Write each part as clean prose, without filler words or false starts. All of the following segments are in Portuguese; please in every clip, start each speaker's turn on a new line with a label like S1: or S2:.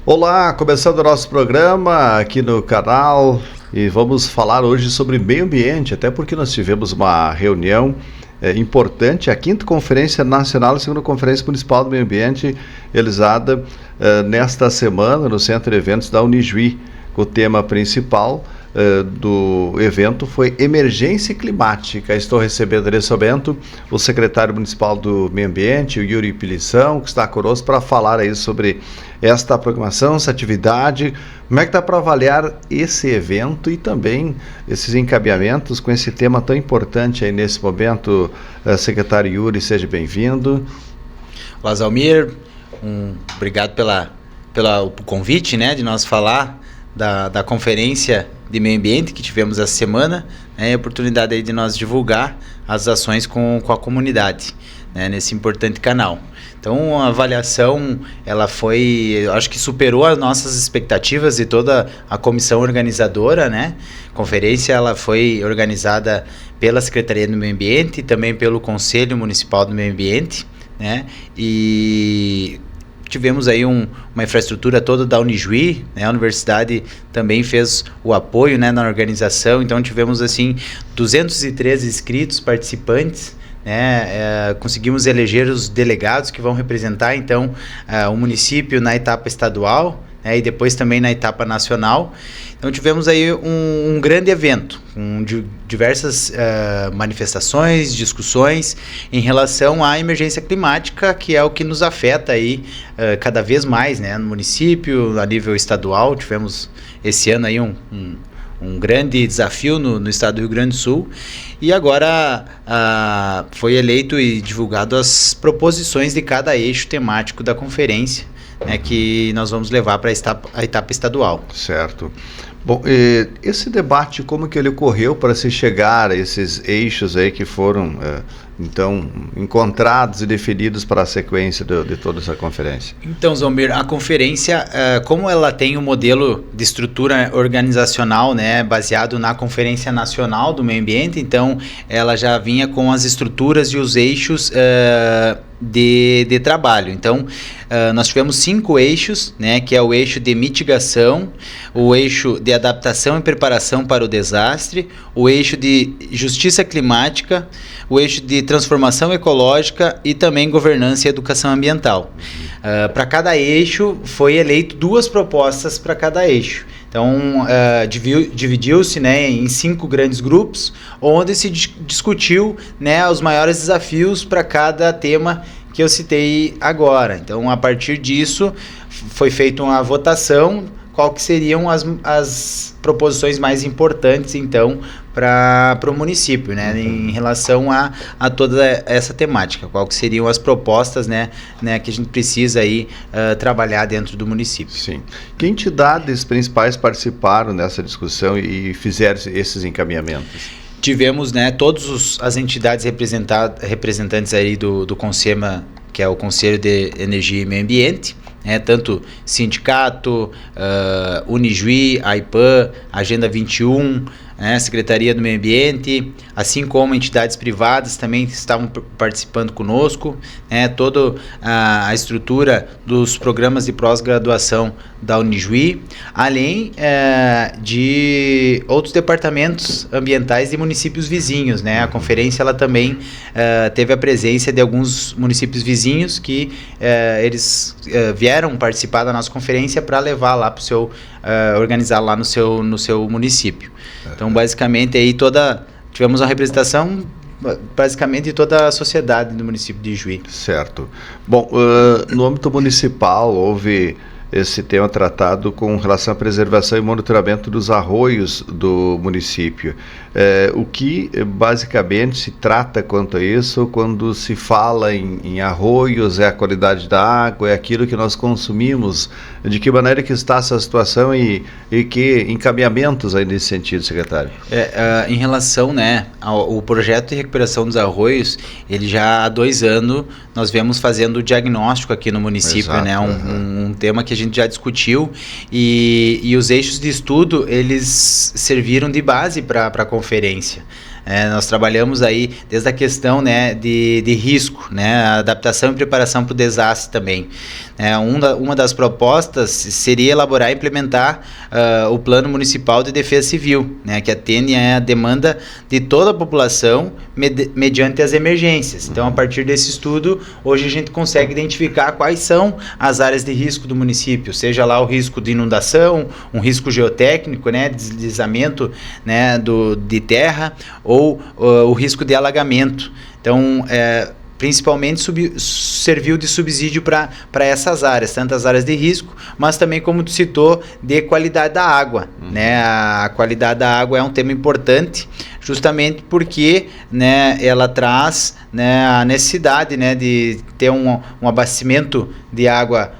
S1: Olá, começando o nosso programa aqui no canal e vamos falar hoje sobre meio ambiente, até porque nós tivemos uma reunião importante, a 5ª Conferência Nacional e a 2ª Conferência Municipal do Meio Ambiente, realizada nesta semana no Centro de Eventos da Unijuí. O tema principal do evento foi emergência climática. Estou recebendo nesse momento o secretário municipal do Meio Ambiente, o Yuri Pilição, que está conosco para falar aí sobre esta programação, essa atividade. Como é que está para avaliar esse evento e também esses encaminhamentos com esse tema tão importante aí nesse momento? Secretário Yuri, seja bem-vindo.
S2: Olá, Zalmir, obrigado pelo convite, né, de nós falar da conferência de meio ambiente que tivemos essa semana, né, e a oportunidade aí de nós divulgar as ações com a comunidade, né, nesse importante canal. Então, a avaliação, ela foi, eu acho que superou as nossas expectativas e toda a comissão organizadora, né? A conferência, ela foi organizada pela Secretaria do Meio Ambiente e também pelo Conselho Municipal do Meio Ambiente, né? E tivemos aí uma infraestrutura toda da Unijuí, né? A universidade também fez o apoio, né, na organização. Então tivemos assim 213 inscritos, participantes, né? Conseguimos eleger os delegados que vão representar então o município na etapa estadual, né, e depois também na etapa nacional. Então tivemos aí um grande evento, com diversas manifestações, discussões em relação à emergência climática, que é o que nos afeta aí cada vez mais, né, no município, a nível estadual. Tivemos esse ano aí um grande desafio no estado do Rio Grande do Sul, e agora foi eleito e divulgado as proposições de cada eixo temático da conferência, né, que nós vamos levar para a etapa estadual.
S1: Certo. Bom, esse debate, como que ele ocorreu para se chegar a esses eixos aí que foram, então, encontrados e definidos para a sequência de toda essa conferência?
S2: Então, Zalmir, a conferência, como ela tem um modelo de estrutura organizacional, né, baseado na Conferência Nacional do Meio Ambiente, então ela já vinha com as estruturas e os eixos de trabalho. Então, nós tivemos 5 eixos, né, que é o eixo de mitigação, o eixo de adaptação e preparação para o desastre, o eixo de justiça climática, o eixo de transformação ecológica e também governança e educação ambiental. Para cada eixo foi eleito 2 propostas para cada eixo. Então, dividiu-se, né, em 5 grandes grupos, onde se discutiu, né, os maiores desafios para cada tema que eu citei agora. Então, a partir disso, foi feita uma votação, qual que seriam as proposições mais importantes, então, para o município, né, em relação a toda essa temática, qual que seriam as propostas, né, que a gente precisa aí trabalhar dentro do município.
S1: Sim. Que entidades principais participaram dessa discussão e fizeram esses encaminhamentos?
S2: Tivemos, né, todas as entidades representantes aí do CONSEMA, que é o Conselho de Energia e Meio Ambiente, né, tanto sindicato, Unijuí, AIPAN, Agenda 21, né, Secretaria do Meio Ambiente, assim como entidades privadas também estavam participando conosco, né, toda a estrutura dos programas de pós-graduação da Unijuí, além de outros departamentos ambientais de municípios vizinhos, né. A conferência ela também teve a presença de alguns municípios vizinhos que eles vieram participar da nossa conferência para levar lá para o seu organizar lá no seu município. Então, basicamente, aí tivemos uma representação basicamente de toda a sociedade do município de Juí.
S1: Certo. Bom, no âmbito municipal, houve esse tema tratado com relação à preservação e monitoramento dos arroios do município. O que basicamente se trata quanto a isso, quando se fala em arroios, é a qualidade da água, é aquilo que nós consumimos, de que maneira que está essa situação e que encaminhamentos aí nesse sentido, secretário?
S2: Em relação, né, ao projeto de recuperação dos arroios, ele já há 2 anos nós viemos fazendo o diagnóstico aqui no município. Exato, né, um tema que a gente já discutiu e os eixos de estudo, eles serviram de base para a conferência. Nós trabalhamos aí desde a questão, né, de risco, né, adaptação e preparação para o desastre também. Uma das propostas seria elaborar e implementar o Plano Municipal de Defesa Civil, né, que atende à demanda de toda a população mediante as emergências. Então, a partir desse estudo, hoje a gente consegue identificar quais são as áreas de risco do município, seja lá o risco de inundação, um risco geotécnico, né, deslizamento, né, de terra, ou o risco de alagamento. Então, principalmente serviu de subsídio para essas áreas, tanto as áreas de risco, mas também, como tu citou, de qualidade da água. Né? A qualidade da água é um tema importante, justamente porque, né, ela traz, né, a necessidade, né, de ter um abastecimento de água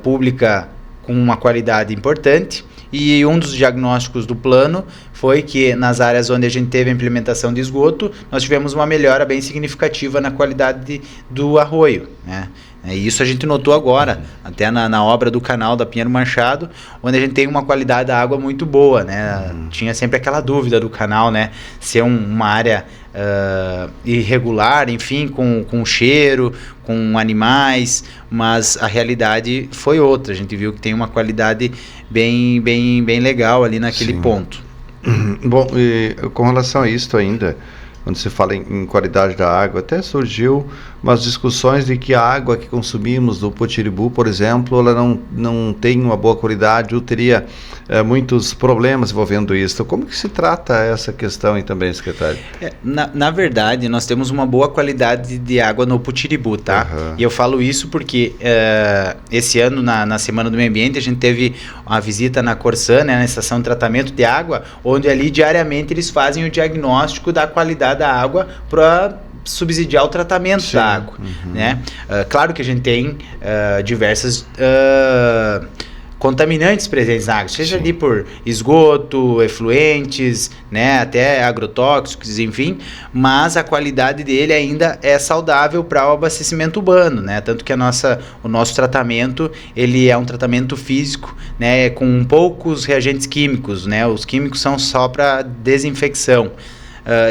S2: pública com uma qualidade importante. E um dos diagnósticos do plano foi que nas áreas onde a gente teve a implementação de esgoto, nós tivemos uma melhora bem significativa na qualidade do arroio, né? E isso a gente notou agora, até na obra do canal da Pinheiro Machado, onde a gente tem uma qualidade da água muito boa, né? Tinha sempre aquela dúvida do canal, né? Ser uma área irregular, enfim, com cheiro, com animais, mas a realidade foi outra. A gente viu que tem uma qualidade bem legal ali naquele ponto.
S1: Bom, e com relação a isso ainda, quando se fala em qualidade da água, até surgiu umas discussões de que a água que consumimos do Potiribu, por exemplo, ela não tem uma boa qualidade ou teria muitos problemas envolvendo isso. Como que se trata essa questão aí também, secretário?
S2: Na verdade, nós temos uma boa qualidade de água no Potiribu, tá? E eu falo isso porque esse ano, na Semana do Meio Ambiente, a gente teve uma visita na Corsã, né, na estação de tratamento de água, onde ali diariamente eles fazem o diagnóstico da qualidade da água para subsidiar o tratamento da água, né? Claro que a gente tem diversas contaminantes presentes na água, seja ali por esgoto, efluentes, né, até agrotóxicos, enfim, mas a qualidade dele ainda é saudável para o abastecimento urbano, né? Tanto que o nosso tratamento, ele é um tratamento físico, né, com poucos reagentes químicos, né? Os químicos são só para desinfecção.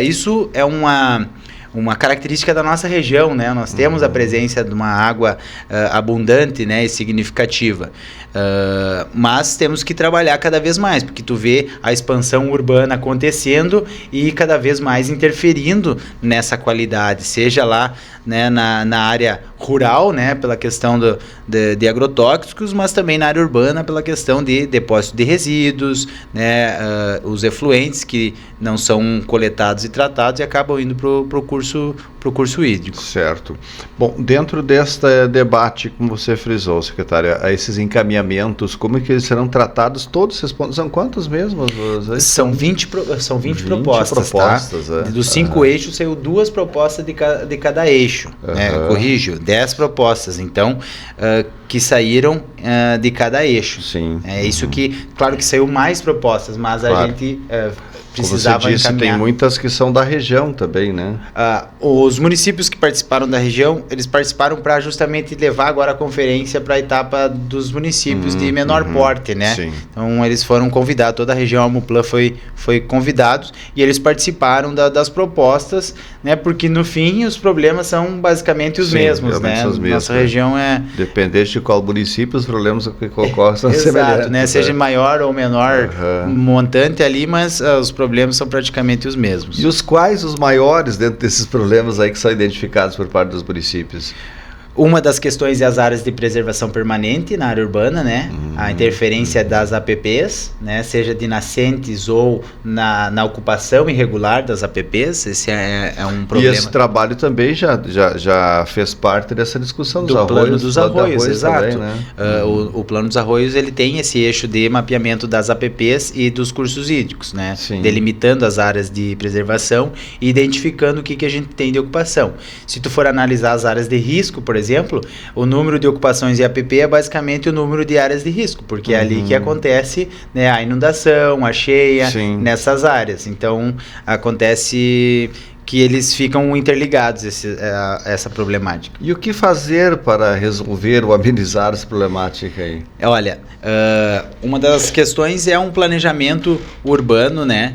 S2: Isso é uma característica da nossa região, né? Nós temos a presença de uma água abundante, né, e significativa. Mas temos que trabalhar cada vez mais, porque tu vê a expansão urbana acontecendo e cada vez mais interferindo nessa qualidade, seja lá, né, na área rural, né, pela questão de agrotóxicos, mas também na área urbana pela questão de depósito de resíduos, né, os efluentes que não são coletados e tratados e acabam indo para o curso hídrico.
S1: Certo. Bom, dentro deste debate, como você frisou, secretária, esses encaminhamentos, como é que eles serão tratados? Todos esses pontos, são quantos mesmo?
S2: São 20 propostas, tá? Dos 5 eixos, saiu 2 propostas de cada eixo, né? Corrijo, 10 propostas, então, que saíram de cada eixo.
S1: Sim.
S2: É isso que, claro que saiu mais propostas, mas a gente precisava
S1: como você disse,
S2: encaminhar.
S1: Tem muitas que são da região também, né?
S2: Os municípios que participaram da região, eles participaram para justamente levar agora a conferência para a etapa dos municípios de menor porte, né?
S1: Sim.
S2: Então, eles foram convidados, toda a região Almuplan foi convidados e eles participaram das propostas, né? Porque, no fim, os problemas são basicamente os mesmos, né? Nossa região é...
S1: Dependente de qual município, os problemas que ocorrem são semelhantes.
S2: Exato, né? Seja maior ou menor montante ali, mas os problemas são praticamente os mesmos.
S1: E quais os maiores dentro desses problemas aí que são identificados por parte dos municípios?
S2: Uma das questões é as áreas de preservação permanente na área urbana, né? A interferência das APPs, né? Seja de nascentes ou na ocupação irregular das APPs, esse é um problema.
S1: E esse trabalho também já fez parte dessa discussão dos arroios.
S2: Plano dos arroios, exato.
S1: Também, né?
S2: O plano dos arroios, ele tem esse eixo de mapeamento das APPs e dos cursos hídricos, né?
S1: Sim.
S2: Delimitando as áreas de preservação e identificando o que a gente tem de ocupação. Se tu for analisar as áreas de risco, por exemplo, o número de ocupações em APP é basicamente o número de áreas de risco, porque é ali que acontece, né, a inundação, a cheia, nessas áreas. Então, acontece que eles ficam interligados, essa problemática.
S1: E o que fazer para resolver ou amenizar essa problemática aí?
S2: Olha, uma das questões é um planejamento urbano, né?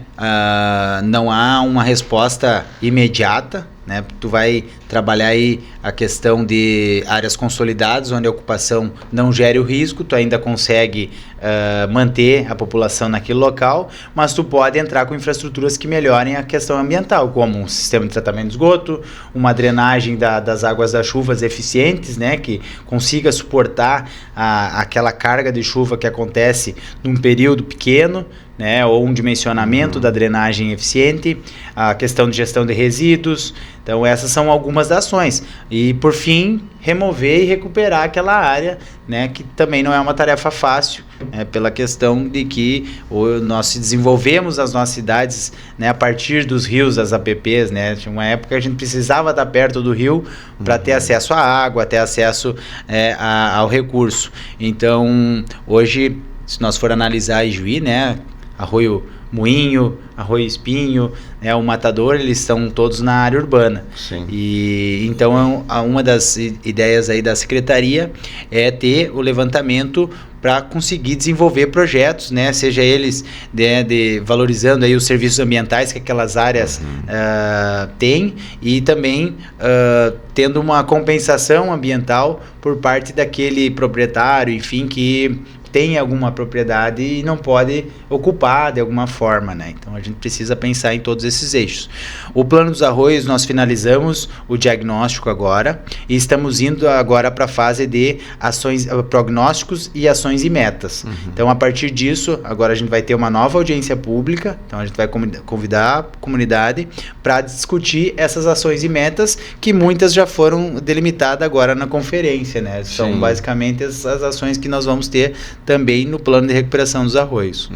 S2: Não há uma resposta imediata, né? Tu vai trabalhar aí a questão de áreas consolidadas, onde a ocupação não gere o risco, tu ainda consegue manter a população naquele local, mas tu pode entrar com infraestruturas que melhorem a questão ambiental, como um sistema de tratamento de esgoto, uma drenagem das águas das chuvas eficientes, né? Que consiga suportar aquela carga de chuva que acontece num período pequeno, né, ou um dimensionamento da drenagem eficiente, a questão de gestão de resíduos. Então essas são algumas das ações. E por fim, remover e recuperar aquela área, né, que também não é uma tarefa fácil, né, pela questão de que nós desenvolvemos as nossas cidades, né, a partir dos rios, das APPs, né. Tinha uma época que a gente precisava estar perto do rio para ter acesso à água, ter acesso ao recurso. Então hoje, se nós for analisar Ijuí, né, Arroio Moinho, Arroio Espinho, né, o Matador, eles estão todos na área urbana.
S1: Sim.
S2: E então uma das ideias aí da secretaria é ter o levantamento para conseguir desenvolver projetos, né, seja eles valorizando aí os serviços ambientais que aquelas áreas têm, e também tendo uma compensação ambiental por parte daquele proprietário, enfim, que tem alguma propriedade e não pode ocupar de alguma forma, né? Então a gente precisa pensar em todos esses eixos. O plano dos arroios, nós finalizamos o diagnóstico agora e estamos indo agora para a fase de ações, prognósticos e ações e metas. Então a partir disso, agora a gente vai ter uma nova audiência pública, então a gente vai convidar a comunidade para discutir essas ações e metas, que muitas já foram delimitadas agora na conferência, né? São basicamente as ações que nós vamos ter também no plano de recuperação dos arroios.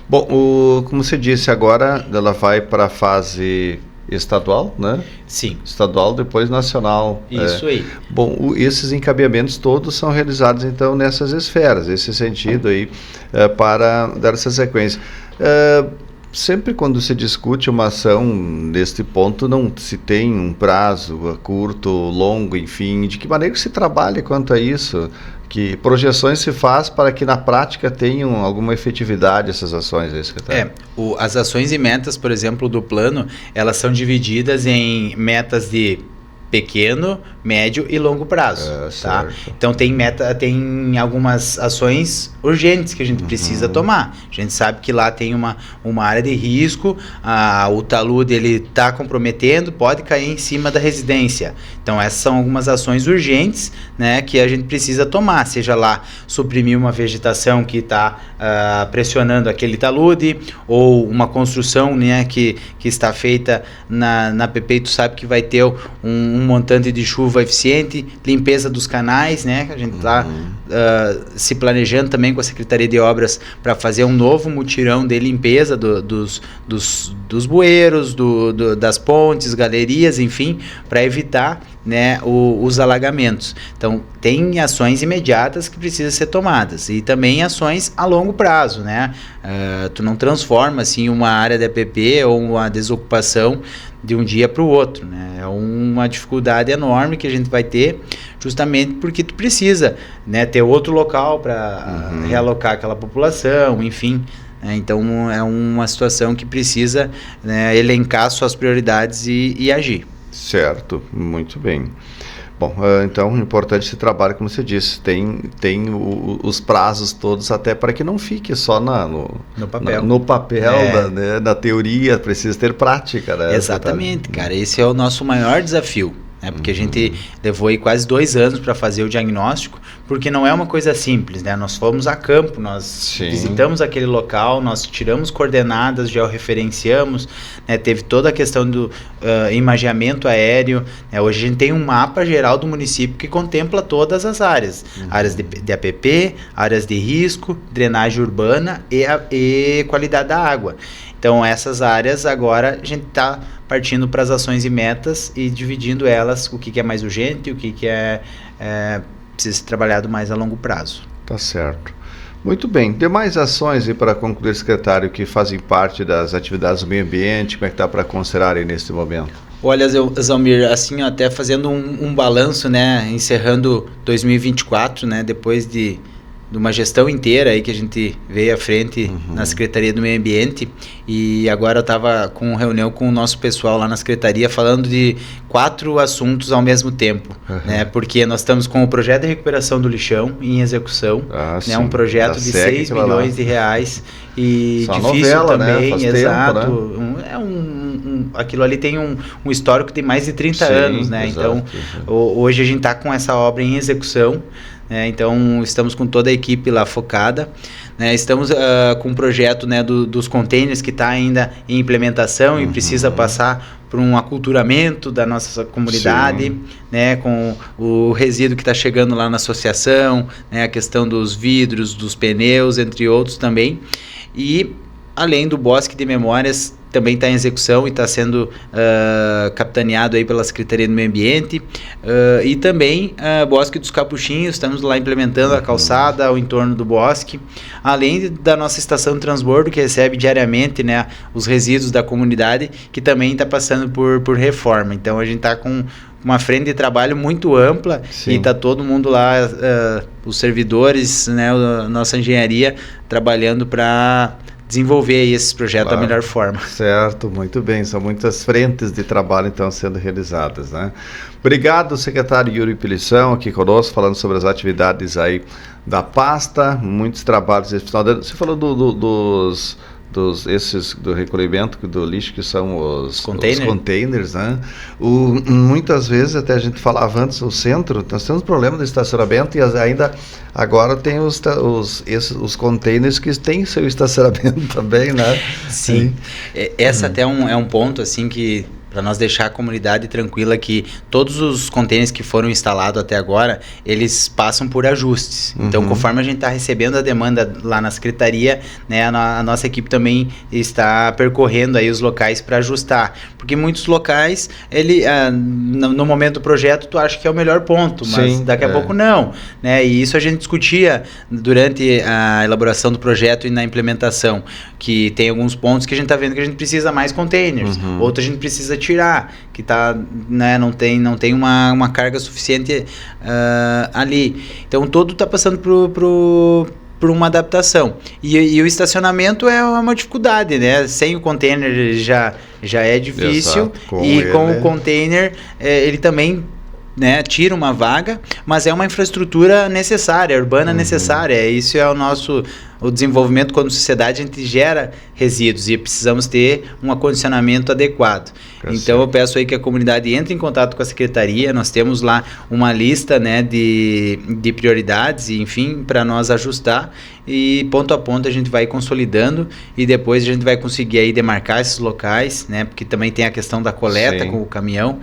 S1: Bom, como você disse, agora ela vai para a fase estadual, né?
S2: Sim.
S1: Estadual, depois nacional.
S2: Isso aí.
S1: Bom, esses encaminhamentos todos são realizados, então, nessas esferas, esse sentido aí, para dar essa sequência. Sempre quando se discute uma ação neste ponto, não se tem um prazo curto, longo, enfim, de que maneira que se trabalha quanto a isso? Que projeções se faz para que na prática tenham alguma efetividade essas ações aí, secretário?
S2: As ações e metas, por exemplo, do plano, elas são divididas em metas de pequeno, médio e longo prazo, tá? Então tem algumas ações urgentes que a gente precisa tomar. A gente sabe que lá tem uma área de risco, o talude ele está comprometendo, pode cair em cima da residência. Então essas são algumas ações urgentes, né, que a gente precisa tomar, seja lá suprimir uma vegetação que está pressionando aquele talude, ou uma construção, né, que está feita na PP, e tu sabe que vai ter um montante de chuva eficiente, limpeza dos canais, né? A gente está se planejando também com a Secretaria de Obras para fazer um novo mutirão de limpeza dos bueiros, das pontes, galerias, enfim, para evitar, né, os alagamentos. Então, tem ações imediatas que precisam ser tomadas e também ações a longo prazo, né? Tu não transforma assim uma área de APP ou uma desocupação de um dia para o outro, né? É uma dificuldade enorme que a gente vai ter, justamente porque tu precisa, né, ter outro local para realocar aquela população, enfim. Então é uma situação que precisa, né, elencar suas prioridades e agir.
S1: Certo, muito bem. Bom, então, importante esse trabalho, como você disse, tem os prazos todos até para que não fique só no papel, né, na teoria, precisa ter prática, né?
S2: Exatamente, cara, esse é o nosso maior desafio, né? Porque a gente levou aí quase 2 anos para fazer o diagnóstico, porque não é uma coisa simples, né? Nós fomos a campo, nós visitamos aquele local, nós tiramos coordenadas, georreferenciamos, né? Teve toda a questão do imageamento aéreo, né? Hoje a gente tem um mapa geral do município que contempla todas as áreas, áreas de APP, áreas de risco, drenagem urbana e qualidade da água. Então essas áreas agora a gente está partindo para as ações e metas e dividindo elas, o que é mais urgente e o que precisa ser trabalhado mais a longo prazo.
S1: Tá certo. Muito bem. Demais ações aí para concluir, secretário, que fazem parte das atividades do meio ambiente, como é que está para considerar aí neste momento?
S2: Olha, Zalmir, assim, até fazendo um balanço, né, encerrando 2024, né, depois de uma gestão inteira aí que a gente veio à frente na Secretaria do Meio Ambiente, e agora eu estava com reunião com o nosso pessoal lá na Secretaria falando de 4 assuntos ao mesmo tempo, né, porque nós estamos com o projeto de recuperação do lixão em execução, né, um projeto de 6 milhões de reais, e
S1: só
S2: difícil
S1: novela,
S2: também,
S1: né? Faz
S2: exato,
S1: tempo, né?
S2: Aquilo ali tem um histórico de mais de 30 anos, né,
S1: exato,
S2: então hoje a gente está com essa obra em execução. Então estamos com toda a equipe lá focada, né? Estamos com um projeto, né, dos containers que está ainda em implementação e precisa passar por um aculturamento da nossa comunidade, né, com o resíduo que está chegando lá na associação, né, a questão dos vidros, dos pneus, entre outros também, e além do bosque de memórias também está em execução e está sendo capitaneado aí pela Secretaria do Meio Ambiente, e também Bosque dos Capuchinhos, estamos lá implementando a calçada ao entorno do bosque, além da nossa estação de transbordo que recebe diariamente, né, os resíduos da comunidade, que também está passando por reforma. Então a gente está com uma frente de trabalho muito ampla. Sim. E está todo mundo lá, os servidores, né, a nossa engenharia trabalhando para desenvolver esses projetos da melhor forma.
S1: Certo, muito bem. São muitas frentes de trabalho, então, sendo realizadas, né? Obrigado, secretário Yuri Pilição, aqui conosco, falando sobre as atividades aí da pasta, muitos trabalhos esse final de ano. Você falou do recolhimento do lixo, que são os containers, né? Muitas vezes, até a gente falava antes, o centro, nós temos problema de estacionamento e ainda agora tem os containers que têm seu estacionamento também, né?
S2: Sim. Essa até é um ponto, assim, que para nós deixar a comunidade tranquila, que todos os containers que foram instalados até agora, eles passam por ajustes. Então, conforme a gente está recebendo a demanda lá na secretaria, né, a nossa equipe também está percorrendo aí os locais para ajustar. Porque muitos locais, no momento do projeto, tu acha que é o melhor ponto, mas daqui a pouco não, né? E isso a gente discutia durante a elaboração do projeto e na implementação, que tem alguns pontos que a gente está vendo que a gente precisa mais containers, outros a gente precisa tirar, que tá, né, não tem uma carga suficiente ali. Então todo está passando por uma adaptação. E o estacionamento é uma dificuldade, né? Sem o container já é difícil. Exato, com o container ele também, né, tira uma vaga, mas é uma infraestrutura necessária, urbana necessária. Isso é o desenvolvimento. Quando sociedade, a gente gera resíduos e precisamos ter um acondicionamento adequado. Então eu peço aí que a comunidade entre em contato com a secretaria. Nós temos lá uma lista, né, de prioridades, enfim, para nós ajustar, e ponto a ponto a gente vai consolidando e depois a gente vai conseguir aí demarcar esses locais, né, porque também tem a questão da coleta com o caminhão,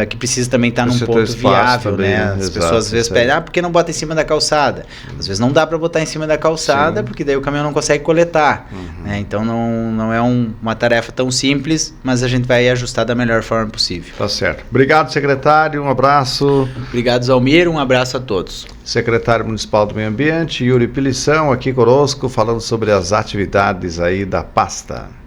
S2: que precisa também estar num ponto viável, também, né? As pessoas às vezes pedem, por que não bota em cima da calçada? Às vezes não dá para botar em cima da calçada, porque daí o caminhão não consegue coletar, né? Então não é uma tarefa tão simples, mas a gente vai ajustar da melhor forma possível.
S1: Tá certo. Obrigado, secretário, um abraço.
S2: Obrigado, Zalmir, um abraço a todos.
S1: Secretário Municipal do Meio Ambiente, Yuri Pilição, aqui conosco, falando sobre as atividades aí da pasta.